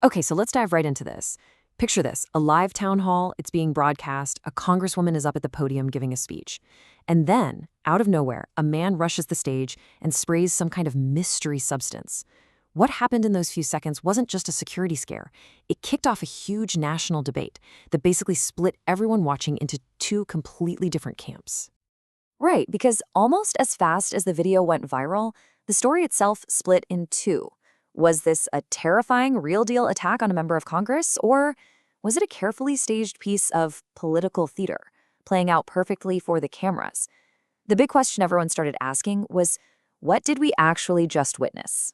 Okay, so let's dive right into this. Picture this, a live town hall, it's being broadcast, a congresswoman is up at the podium giving a speech. And then, out of nowhere, a man rushes the stage and sprays some kind of mystery substance. What happened in those few seconds wasn't just a security scare. It kicked off a huge national debate that basically split everyone watching into two completely different camps. Right, because almost as fast as the video went viral, the story itself split in two. Was this a terrifying, real-deal attack on a member of Congress, or was it a carefully staged piece of political theater, playing out perfectly for the cameras? The big question everyone started asking was, what did we actually just witness?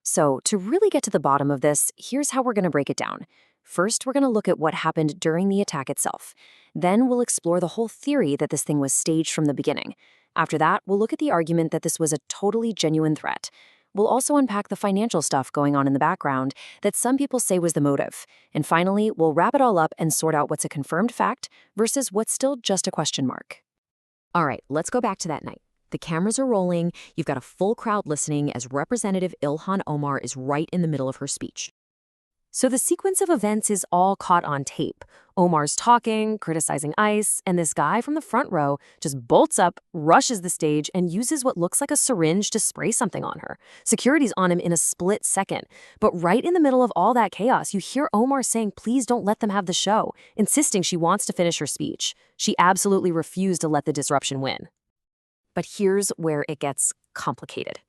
So, to really get to the bottom of this, here's how we're going to break it down. First, we're going to look at what happened during the attack itself. Then we'll explore the whole theory that this thing was staged from the beginning. After that, we'll look at the argument that this was a totally genuine threat. We'll also unpack the financial stuff going on in the background that some people say was the motive. And finally, we'll wrap it all up and sort out what's a confirmed fact versus what's still just a question mark. All right, let's go back to that night. The cameras are rolling, you've got a full crowd listening as Representative Ilhan Omar is right in the middle of her speech. So the sequence of events is all caught on tape. Omar's talking, criticizing ICE, and this guy from the front row just bolts up, rushes the stage, and uses what looks like a syringe to spray something on her. Security's on him in a split second. But right in the middle of all that chaos, you hear Omar saying, please don't let them have the show, insisting she wants to finish her speech. She absolutely refused to let the disruption win. But here's where it gets complicated.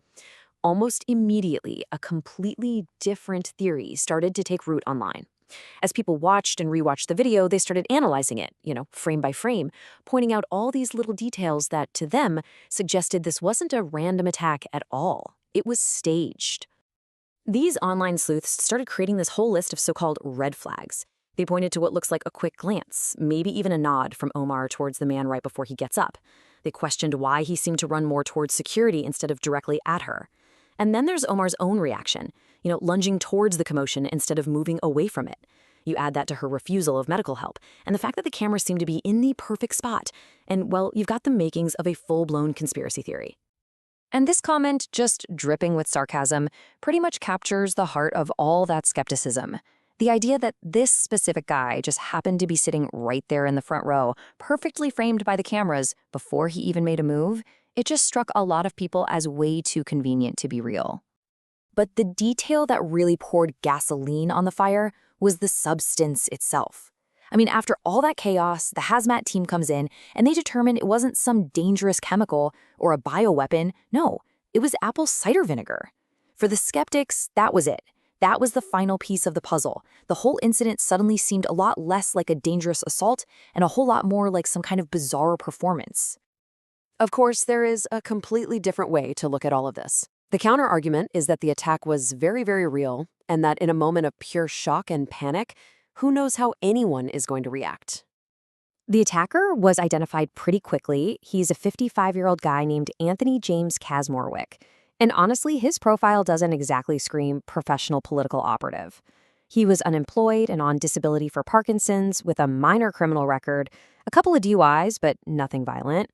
Almost immediately, a completely different theory started to take root online. As people watched and rewatched the video, they started analyzing it, frame by frame, pointing out all these little details that, to them, suggested this wasn't a random attack at all. It was staged. These online sleuths started creating this whole list of so-called red flags. They pointed to what looks like a quick glance, maybe even a nod from Omar towards the man right before he gets up. They questioned why he seemed to run more towards security instead of directly at her. And then there's Omar's own reaction, lunging towards the commotion instead of moving away from it. You add that to her refusal of medical help, and the fact that the cameras seem to be in the perfect spot. And, well, you've got the makings of a full-blown conspiracy theory. And this comment, just dripping with sarcasm, pretty much captures the heart of all that skepticism. The idea that this specific guy just happened to be sitting right there in the front row, perfectly framed by the cameras, before he even made a move, it just struck a lot of people as way too convenient to be real. But the detail that really poured gasoline on the fire was the substance itself. I mean, after all that chaos, the hazmat team comes in and they determine it wasn't some dangerous chemical or a bioweapon. No, it was apple cider vinegar. For the skeptics, that was it. That was the final piece of the puzzle. The whole incident suddenly seemed a lot less like a dangerous assault and a whole lot more like some kind of bizarre performance. Of course, there is a completely different way to look at all of this. The counter-argument is that the attack was very, very real, and that in a moment of pure shock and panic, who knows how anyone is going to react. The attacker was identified pretty quickly. He's a 55-year-old guy named Anthony James Caswick. And honestly, his profile doesn't exactly scream professional political operative. He was unemployed and on disability for Parkinson's with a minor criminal record, a couple of DUIs, but nothing violent.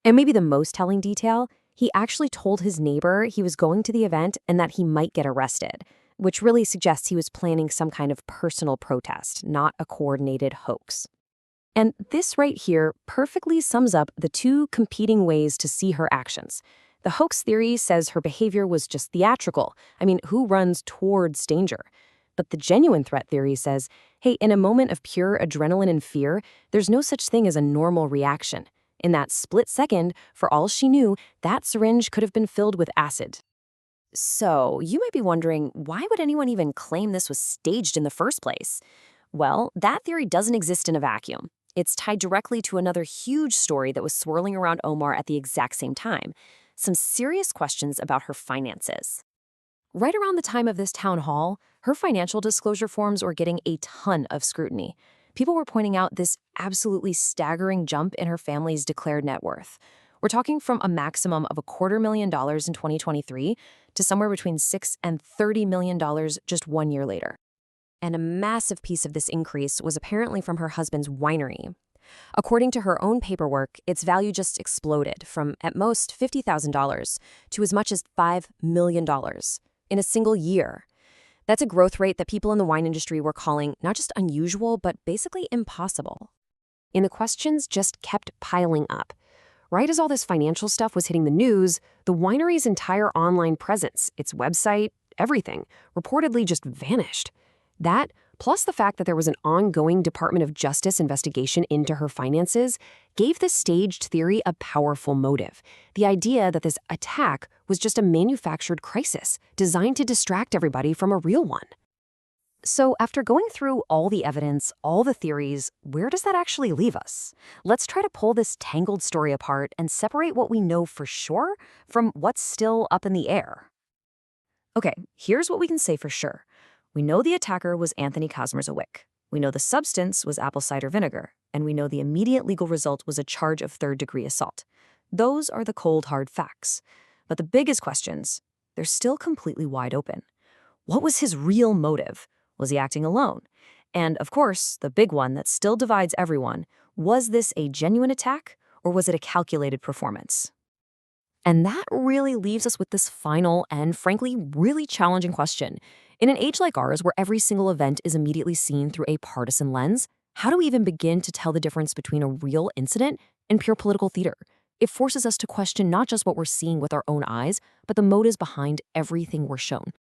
And maybe the most telling detail, he actually told his neighbor he was going to the event and that he might get arrested, which really suggests he was planning some kind of personal protest, not a coordinated hoax. And this right here perfectly sums up the two competing ways to see her actions. The hoax theory says her behavior was just theatrical. I mean, who runs towards danger? But the genuine threat theory says, hey, in a moment of pure adrenaline and fear, there's no such thing as a normal reaction. In that split second, for all she knew, that syringe could have been filled with acid. So, you might be wondering, why would anyone even claim this was staged in the first place? Well, that theory doesn't exist in a vacuum. It's tied directly to another huge story that was swirling around Omar at the exact same time. Some serious questions about her finances. Right around the time of this town hall, her financial disclosure forms were getting a ton of scrutiny. People were pointing out this absolutely staggering jump in her family's declared net worth. We're talking from a maximum of $250,000 in 2023 to somewhere between $6 and $30 million just 1 year later. And a massive piece of this increase was apparently from her husband's winery. According to her own paperwork, its value just exploded from at most $50,000 to as much as $5 million in a single year. That's a growth rate that people in the wine industry were calling not just unusual, but basically impossible. And the questions just kept piling up. Right as all this financial stuff was hitting the news, the winery's entire online presence, its website, everything, reportedly just vanished. That, plus the fact that there was an ongoing Department of Justice investigation into her finances, gave the staged theory a powerful motive. The idea that this attack was just a manufactured crisis designed to distract everybody from a real one. So after going through all the evidence, all the theories, where does that actually leave us? Let's try to pull this tangled story apart and separate what we know for sure from what's still up in the air. Okay, here's what we can say for sure. We know the attacker was Anthony Caswick. We know the substance was apple cider vinegar, and we know the immediate legal result was a charge of third-degree assault. Those are the cold, hard facts. But the biggest questions, they're still completely wide open. What was his real motive? Was he acting alone? And, of course, the big one that still divides everyone, was this a genuine attack, or was it a calculated performance? And that really leaves us with this final and, frankly, really challenging question. In an age like ours, where every single event is immediately seen through a partisan lens, how do we even begin to tell the difference between a real incident and pure political theater? It forces us to question not just what we're seeing with our own eyes, but the motives behind everything we're shown.